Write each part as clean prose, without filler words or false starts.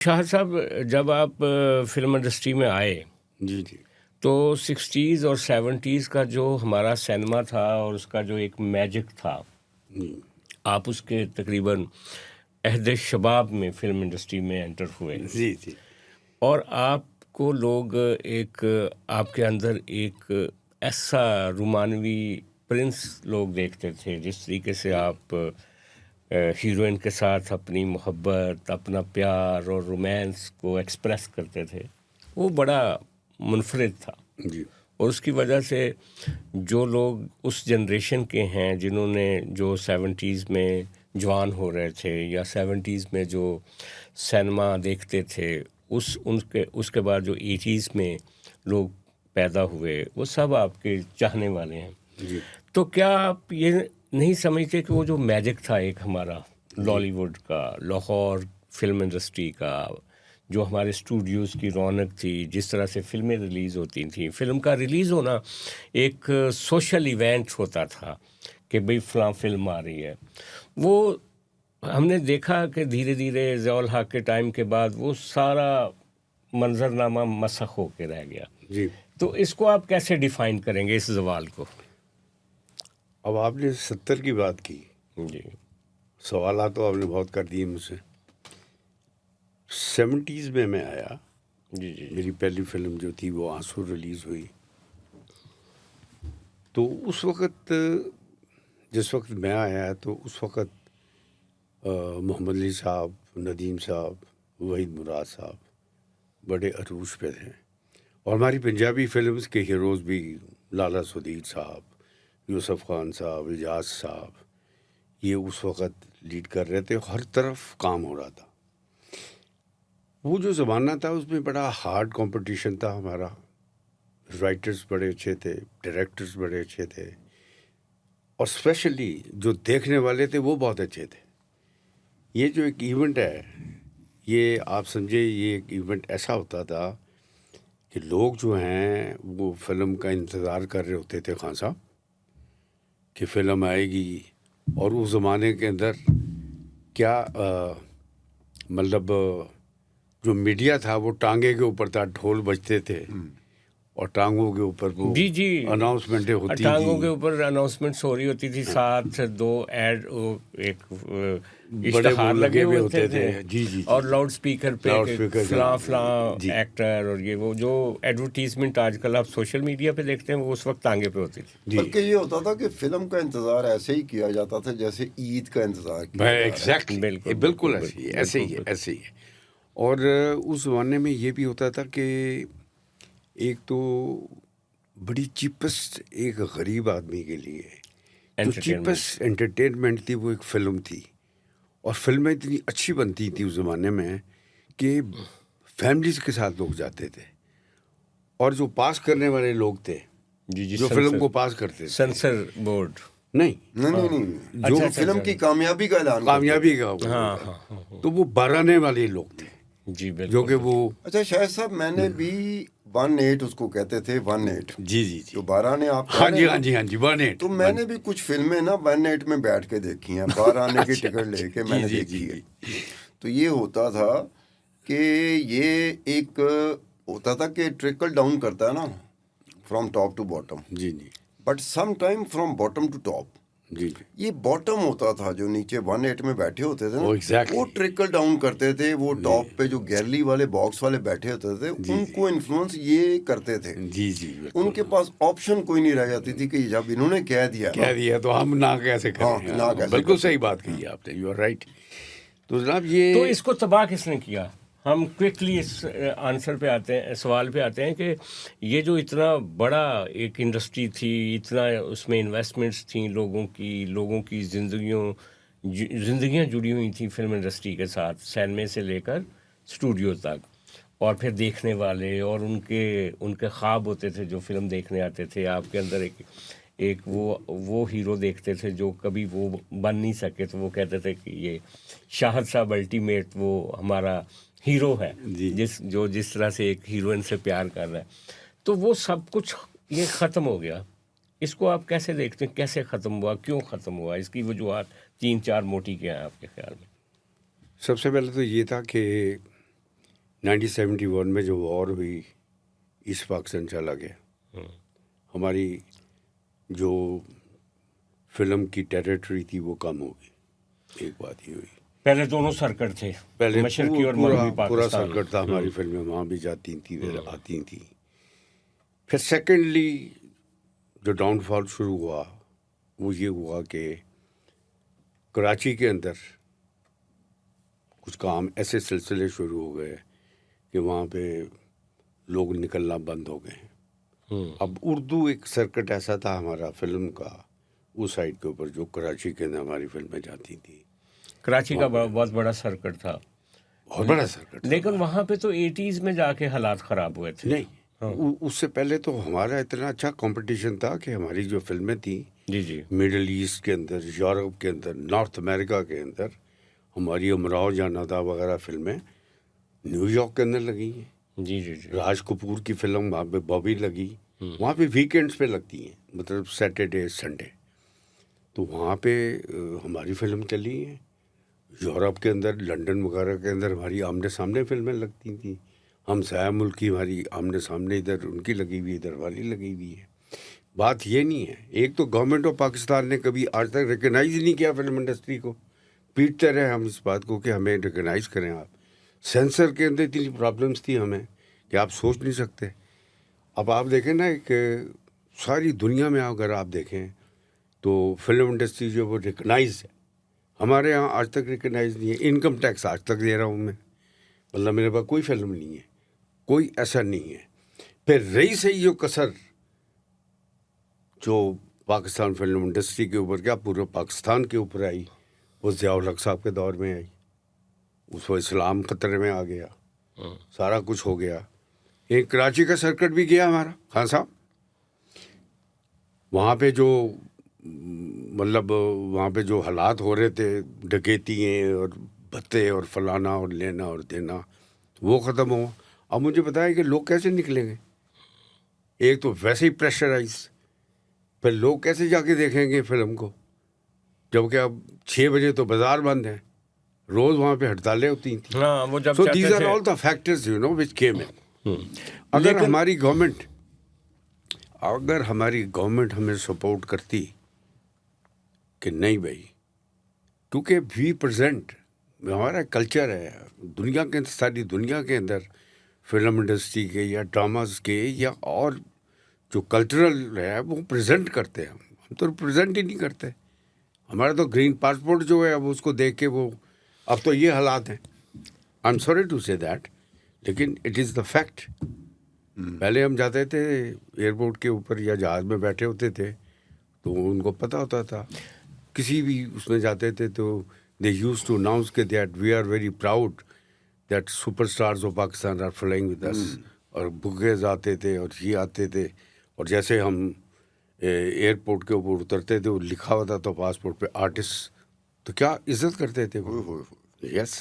शाह साहब, जब आप फ़िल्म इंडस्ट्री में आए, जी, जी। तो 60s और 70s का जो हमारा सिनेमा था और उसका जो एक मैजिक था, जी, आप उसके तकरीबन अहद शबाब में फ़िल्म इंडस्ट्री में एंटर हुए जी, जी। और आपको लोग एक आपके अंदर एक ऐसा रोमानवी प्रिंस लोग देखते थे, जिस तरीके से आप हीरोइन के साथ अपनी मोहब्बत, अपना प्यार और रोमांस को एक्सप्रेस करते थे, वो बड़ा मुनफरिद था। जी, और उसकी वजह से जो लोग उस जनरेशन के हैं, जिन्होंने जो 70s में जवान हो रहे थे या 70s में जो सिनेमा देखते थे, उनके उसके बाद जो 80s में लोग पैदा हुए, वो सब आपके चाहने वाले हैं। जी, तो क्या आप ये नहीं समझते कि वो जो मैजिक था एक हमारा जी, लॉलीवुड का, लाहौर फिल्म इंडस्ट्री का, जो हमारे स्टूडियोज़ की रौनक थी, जिस तरह से फ़िल्में रिलीज़ होती थी, फ़िल्म का रिलीज़ होना एक सोशल इवेंट होता था कि भई फ़लाँ फ़िल्म आ रही है। वो हमने देखा कि धीरे-धीरे ज़िया-उल हक के टाइम के बाद वो सारा मंज़रनामा मसख़ होके रह गया। जी। तो इसको आप कैसे डिफ़ाइन करेंगे इस ज़वाल को? अब आपने 70 की बात की, जी। सवालात तो आपने बहुत कर दिए मुझसे। 70s में मैं आया, जी, जी, जी। मेरी पहली फ़िल्म जो थी वो आंसू रिलीज़ हुई। तो उस वक़्त जिस वक़्त मैं आया तो उस वक़्त मोहम्मद अली साहब, नदीम साहब, वहीद मुराद साहब बड़े अरूज पे थे। और हमारी पंजाबी फ़िल्म्स के हीरोज़ भी लाला सुदीर साहब, यूसुफ़ खान साहब, एजाज़ साहब, ये उस वक़्त लीड कर रहे थे, हर तरफ काम हो रहा था। वो जो ज़माना था उसमें बड़ा हार्ड कंपटीशन था हमारा, राइटर्स बड़े अच्छे थे, डायरेक्टर्स बड़े अच्छे थे और स्पेशली जो देखने वाले थे वो बहुत अच्छे थे। ये जो एक इवेंट है, ये आप समझे ये एक इवेंट ऐसा होता था कि लोग जो हैं वो फ़िल्म का इंतज़ार कर रहे होते थे खान साहब कि फ़िल्म आएगी। और उस ज़माने के अंदर क्या मतलब जो मीडिया था वो टांगे के ऊपर था, ढोल बजते थे और टांगों के ऊपर वो जी, जी। अनाउंसमेंटें होती थी। टाँगों के ऊपर अनाउंसमेंट्स हो रही होती थी, साथ 2 ऐड एक बड़े वो इश्तहार लगे लगे हुए होते होते थे थे। जी, जी, जी, और जी। लाउड स्पीकर पे लाउड कि स्पीकर चला फलाँ-फलाँ जी। एक्टर और ये वो जो एडवर्टाइज़मेंट आजकल आप सोशल मीडिया पे देखते हैं, वो उस वक़्त टाँगे पे होती थी। जी। बल्कि ये होता था कि फ़िल्म का इंतज़ार ऐसे ही किया जाता था जैसे ईद का इंतज़ार किया भाई जा रहा है। एग्ज़ैक्टली बिल्कुल, बिल्कुल बिल्कुल, ऐसे ही है, बिल्कुल, ऐसे बिल्कुल, ही है, बिल्कुल। ऐसे ही है। और उस ज़माने में ये भी होता था कि एक तो बड़ी चीपेस्ट एक गरीब आदमी के लिए जो एंटरटेनमेंट। चीपेस्ट एंटरटेनमेंट थी वो एक फ़िल्म थी। और फ़िल्में इतनी अच्छी बनती थी उस ज़माने में कि फैमिलीज़ के साथ लोग जाते थे और जो पास करने वाले लोग थे, जी, जी, जो फ़िल्म सेंसर को पास करते थे सेंसर बोर्ड। नहीं, नहीं, नहीं, हाँ। नहीं, जो अच्छा, जो अच्छा, फ़िल्म अच्छा। की कामयाबी का ऐलान करते कामयाबी थे। का वो हाँ, होगा, हाँ, हाँ, हाँ। तो वो बाराने वाले लोग थे, जी, जो बिल्कुल, कि वो बिल्कुल। अच्छा शायद साहब मैंने भी 18 उसको कहते थे 18 जी, जी, जी। जो 12 आने आप कह हाँ रहे जी, हैं हाँ ना, जी, हाँ जी, 18 तो मैंने भी कुछ फ़िल्में ना 18 में बैठ के देखी हैं, 12 आने की अच्छा, टिकट अच्छा। लेके जी, मैंने जी, देखी जी, है। जी। तो ये होता था कि ये एक होता था कि ट्रिकल डाउन करता है ना, फ्रॉम टॉप टू बॉटम, जी, जी। But some time from bottom to top. जी, जी। ये बॉटम होता था जो नीचे 18 में बैठे होते थे ना, ओह एग्ज़ैक्टली। वो ट्रिकल डाउन करते थे, वो जी, टॉप पे जो गैलरी वाले बॉक्स वाले बैठे होते थे जी, उनको इन्फ्लुएंस ये करते थे। जी, जी, बिल्कुल। उनके पास ऑप्शन कोई नहीं रह जाती थी कि जब इन्होंने कह दिया ना, कह दिया तो हम ना कैसे हाँ करें? कि ना हाँ, कैसे बिल्कुल कर सही सकते बात हैं। कही आपने, यू आर राइट। तो जनाब तो ये इसको तबाह किसने किया? हम क्विकली इस आंसर पे आते हैं, सवाल पे आते हैं कि ये जो इतना बड़ा एक इंडस्ट्री थी, इतना उसमें इन्वेस्टमेंट्स थी लोगों की ज़िंदगियाँ जुड़ी हुई थी फ़िल्म इंडस्ट्री के साथ, सिनेमा से लेकर स्टूडियो तक। और फिर देखने वाले और उनके उनके ख्वाब होते थे जो फ़िल्म देखने आते थे। आपके अंदर एक एक वो हीरो देखते थे जो कभी वो बन नहीं सके, तो वो कहते थे कि ये शाहिद साहब अल्टीमेट वो हमारा हीरो है, जी। जिस तरह से एक हीरोइन से प्यार कर रहा है। तो वो सब कुछ ये ख़त्म हो गया। इसको आप कैसे देखते हैं? कैसे ख़त्म हुआ? क्यों ख़त्म हुआ? इसकी वजूहत 3-4 मोटी क्या हैं आपके ख़्याल में? सबसे पहले तो ये था कि 1971 में जो वॉर हुई, ईस्ट पाकिस्तान चला गया, हमारी जो फिल्म की टेरिटरी थी वो कम हो गई। एक बात ये हुई, पहले दोनों सर्कट थे, पहले मशरकी और पूरा मगरबी पूरा पाकिस्तान। सर्कट था, हमारी फिल्में वहाँ भी जाती थी, फिर आती थी। फिर सेकेंडली जो डाउनफॉल शुरू हुआ वो ये हुआ कि कराची के अंदर कुछ काम ऐसे सिलसिले शुरू हो गए कि वहाँ पे लोग निकलना बंद हो गए। अब उर्दू एक सर्कट ऐसा था हमारा फिल्म का उस साइड के ऊपर, जो कराची के अंदर हमारी फिल्में जाती थी। कराची का बहुत बड़ा सर्कट था, बहुत बड़ा सर्कट था। लेकिन वहाँ पे तो 80s में जाके हालात ख़राब हुए थे। नहीं, उससे पहले तो हमारा इतना अच्छा कंपटीशन था कि हमारी जो फिल्में थी जी जी, मिडल ईस्ट के अंदर, यूरोप के अंदर, नॉर्थ अमेरिका के अंदर, हमारी अमराव जानादा वगैरह फिल्में न्यूयॉर्क के अंदर लगी हैं। जी जी जी, राज कपूर की फिल्म वहाँ पे बॉबी लगी, वहाँ पे वीकेंड्स पे लगती हैं, मतलब सैटरडे संडे। तो वहाँ पे हमारी फिल्म चली है। यूरोप के अंदर, लंदन वगैरह के अंदर हमारी आमने सामने फिल्में लगती थी। हम साया मुल्क की हमारी आमने सामने, इधर उनकी लगी हुई, इधर हमारी लगी हुई है। बात ये नहीं है, एक तो गवर्नमेंट ऑफ पाकिस्तान ने कभी आज तक रिकग्नाइज ही नहीं किया फिल्म इंडस्ट्री को। पीटते रहे हम इस बात को कि हमें रिकग्नाइज करें आप। सेंसर के अंदर इतनी प्रॉब्लम्स थी हमें कि आप सोच नहीं सकते। अब आप देखें ना कि सारी दुनिया में अगर आप देखें तो फिल्म इंडस्ट्री जो वो रिकग्नाइज है, हमारे यहाँ आज तक रिकग्नाइज नहीं है। इनकम टैक्स आज तक दे रहा हूँ मैं, मतलब मेरे पास कोई फिल्म नहीं है, कोई ऐसा नहीं है। फिर रही सही जो कसर जो पाकिस्तान फिल्म इंडस्ट्री के ऊपर, क्या पूरे पाकिस्तान के ऊपर आई, वो ज़िया-उल हक साहब के दौर में आई। उसको इस्लाम खतरे में आ गया, सारा कुछ हो गया। एक कराची का सर्कट भी गया हमारा, खान साहब। वहाँ पे जो मतलब वहाँ पे जो हालात हो रहे थे, डकैतियाँ और भत्ते और फलाना और लेना और देना, वो ख़त्म हुआ। अब मुझे बताया कि लोग कैसे निकलेंगे। एक तो वैसे ही प्रेशराइज, फिर लोग कैसे जाके देखेंगे फिल्म को, जबकि अब 6 बजे तो बाज़ार बंद है, रोज़ वहाँ पे हड़तालें होती थी। हाँ, वो जब सो चाहते दीज आर थे। All the factors you know which came in. अगर हमारी गवर्नमेंट हमें सपोर्ट करती कि नहीं भाई, क्योंकि वी प्रेजेंट, हमारा कल्चर है दुनिया के, सारी दुनिया के अंदर फिल्म इंडस्ट्री के या ड्रामास के या और जो कल्चरल है वो प्रेजेंट करते हैं। हम तो प्रेजेंट ही नहीं करते। हमारा तो ग्रीन पासपोर्ट जो है, अब उसको देख के वो, अब तो ये हालात हैं। I am sorry to say that, लेकिन इट इज़ द फैक्ट। पहले हम जाते थे एयरपोर्ट के ऊपर या जहाज़ में बैठे होते थे तो उनको पता होता था, किसी भी उसमें जाते थे तो दे यूज्ड टू अनाउंस के that we are very proud that superstars of Pakistan are flying with us. और बुकेज आते थे और ये आते थे, और जैसे हम एयरपोर्ट के ऊपर उतरते थे वो लिखा होता था पासपोर्ट पे आर्टिस्ट, तो क्या इज्जत करते थे वो। यस।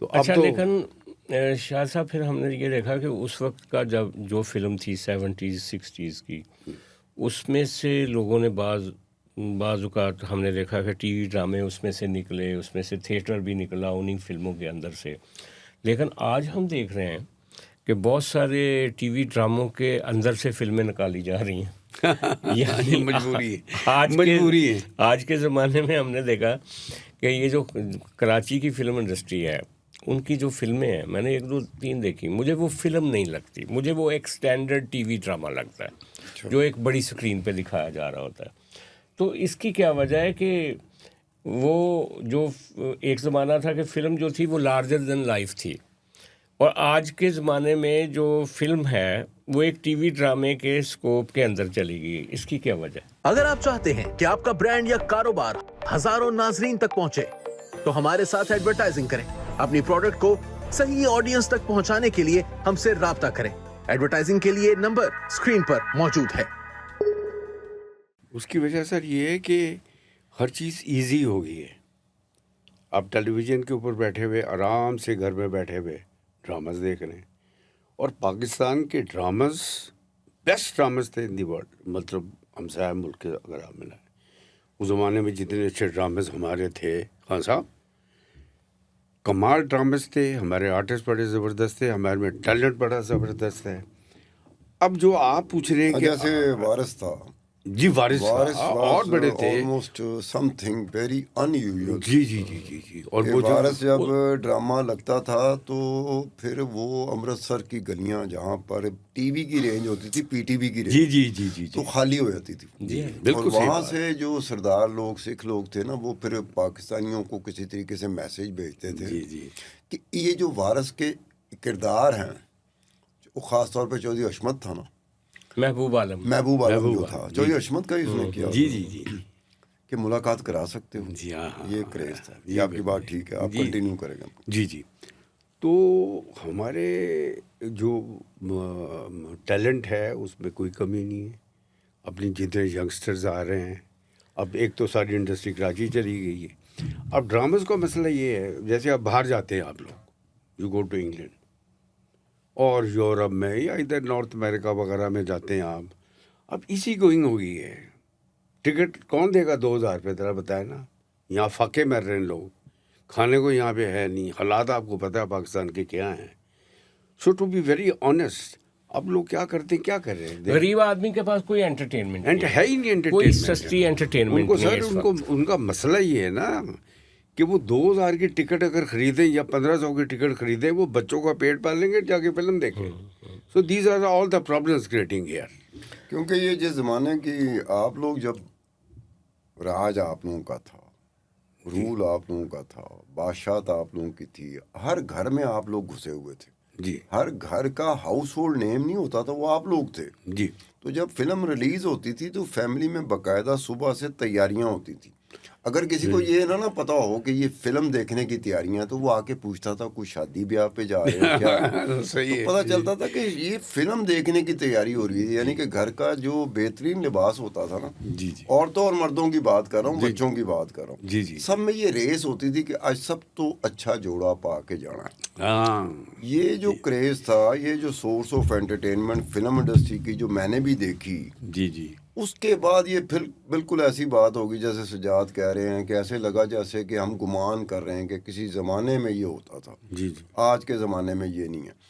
तो अब अच्छा, तो लेकिन शाह साहब, फिर हमने ये देखा कि उस वक्त का जब जो फिल्म थी 70s 60s की, उसमें से लोगों ने बाज़-औक़ात हमने देखा कि टीवी ड्रामे उसमें से निकले, उसमें से थिएटर भी निकला उन्हीं फिल्मों के अंदर से। लेकिन आज हम देख रहे हैं कि बहुत सारे टीवी ड्रामों के अंदर से फिल्में निकाली जा रही हैं। यानी मजबूरी है, आज मजबूरी है। आज के ज़माने में हमने देखा कि ये जो कराची की फिल्म इंडस्ट्री है, उनकी जो फिल्में हैं, मैंने 1 2 3 देखी, मुझे वो फिल्म नहीं लगती, मुझे वो एक स्टैंडर्ड टीवी ड्रामा लगता है जो एक बड़ी स्क्रीन पे दिखाया जा रहा होता है। तो इसकी क्या वजह है कि वो जो एक ज़माना था कि फ़िल्म जो थी वो लार्जर देन लाइफ थी, और आज के ज़माने में जो फिल्म है वो एक टीवी ड्रामे के स्कोप के अंदर चली गई। इसकी क्या वजह है? अगर आप चाहते हैं कि आपका ब्रांड या कारोबार हजारों नाजरीन तक पहुंचे, तो हमारे साथ एडवर्टाइजिंग करें। अपनी प्रोडक्ट को सही ऑडियंस तक पहुंचाने के लिए हमसे राब्ता करें। एडवर्टाइजिंग के लिए नंबर स्क्रीन पर मौजूद है। उसकी वजह सर ये है कि हर चीज़ इजी हो गई है। आप टेलीविज़न के ऊपर बैठे हुए आराम से घर में बैठे हुए ड्रामास देख रहे हैं, और पाकिस्तान के ड्रामास बेस्ट ड्रामास थे इन दी वर्ल्ड। मतलब हमसाया मुल्क के अगर आप मिलाएं, उस ज़माने में जितने अच्छे ड्रामास हमारे थे खान साहब, कमाल ड्रामेस थे, हमारे आर्टिस्ट बड़े ज़बरदस्त थे, हमारे में टैलेंट बड़ा ज़बरदस्त है। अब जो आप पूछ रहे हैं कि जैसे वारिस था, जी वारिस और बड़े थे, ऑलमोस्ट समथिंग वेरी अनयूजुअल। जी जी जी जी जी। और वो वारिस जब ड्रामा लगता था तो फिर वो अमृतसर की गलियां जहाँ पर टीवी की रेंज होती थी, पीटीवी की रेंज, जी जी जी जी तो खाली हो जाती थी। जी बिल्कुल और सही वहाँ बात। से जो सरदार लोग, सिख लोग थे ना, वो फिर पाकिस्तानियों को किसी तरीके से मैसेज भेजते थे जी जी कि ये जो वारिस के किरदार हैं, वो ख़ास तौर पे चौधरी अशमत था ना, महबूब आलम। महबूब आलम जो महबूब था, आलम, चौधरी जी। अशमत का ही उसने किया जी जी जी कि मुलाकात करा सकते हो। जी हाँ हाँ, ये हाँ, क्रेज था। जी, ये आपकी बिल्कुल। बात ठीक है, आप जी। कंटिन्यू करेंगे। जी जी। तो हमारे जो टैलेंट है उसमें कोई कमी नहीं है। अपनी जितने यंगस्टर्स आ रहे हैं, अब एक तो सारी इंडस्ट्री कराची चली गई है। अब ड्रामास का मसला ये है, जैसे आप बाहर जाते हैं, आप लोग यू गो टू इंग्लैंड और यूरोप में या इधर नॉर्थ अमेरिका वगैरह में जाते हैं आप, अब इसी गोइंग हो गई है। टिकट कौन देगा 2000 रुपये, तेरा बताया ना। यहाँ फाके मर रहे हैं लोग, खाने को यहाँ पे है नहीं। हालात आपको पता है पाकिस्तान के क्या हैं। सो टू बी वेरी ऑनेस्ट, अब लोग क्या करते हैं, क्या कर रहे हैं, गरीब आदमी के पास कोई एंटरटेनमेंट एंड है ही नहीं कोई एंटरटेनमेंट। सस्ती एंटरटेनमेंट उनको नहीं है सर, इस उनको वक्त। उनका मसला ये है ना कि वो 2000 की टिकट अगर खरीदें या 1500 की टिकट खरीदें, वो बच्चों का पेट पालेंगे, जाके फिल्म देखें। So these are all the problems creating here. क्योंकि ये जिस ज़माने की आप लोग, जब राज आप लोगों का था, रूल आप लोगों का था, बादशाहत आप लोगों की थी, हर घर में आप लोग घुसे हुए थे। जी हर घर का हाउस होल्ड नेम नहीं होता था, वो आप लोग थे। जी तो जब फिल्म रिलीज होती थी तो फैमिली में बाकायदा सुबह से तैयारियां होती थी। अगर किसी को ये ना पता हो कि ये फिल्म देखने की तैयारियां, तो वो आके पूछता था कुछ शादी ब्याह पे जा रहे हैं क्या। सही है। तो पता चलता था कि ये फिल्म देखने की तैयारी हो रही है। यानी कि घर का जो बेहतरीन लिबास होता था ना, जी जी औरतों और मर्दों की बात कर रहा हूँ, बच्चों की बात कर रहा हूँ, जी जी सब में ये रेस होती थी कि आज सब तो अच्छा जोड़ा पा के जाना है। हाँ ये जो क्रेज था, ये जो source of entertainment film industry की जो मैंने भी देखी, जी जी उसके बाद ये फिर बिल्कुल ऐसी बात होगी जैसे सजाद कह रहे हैं कि ऐसे लगा जैसे कि हम गुमान कर रहे हैं कि किसी ज़माने में ये होता था, जी जी आज के ज़माने में ये नहीं है।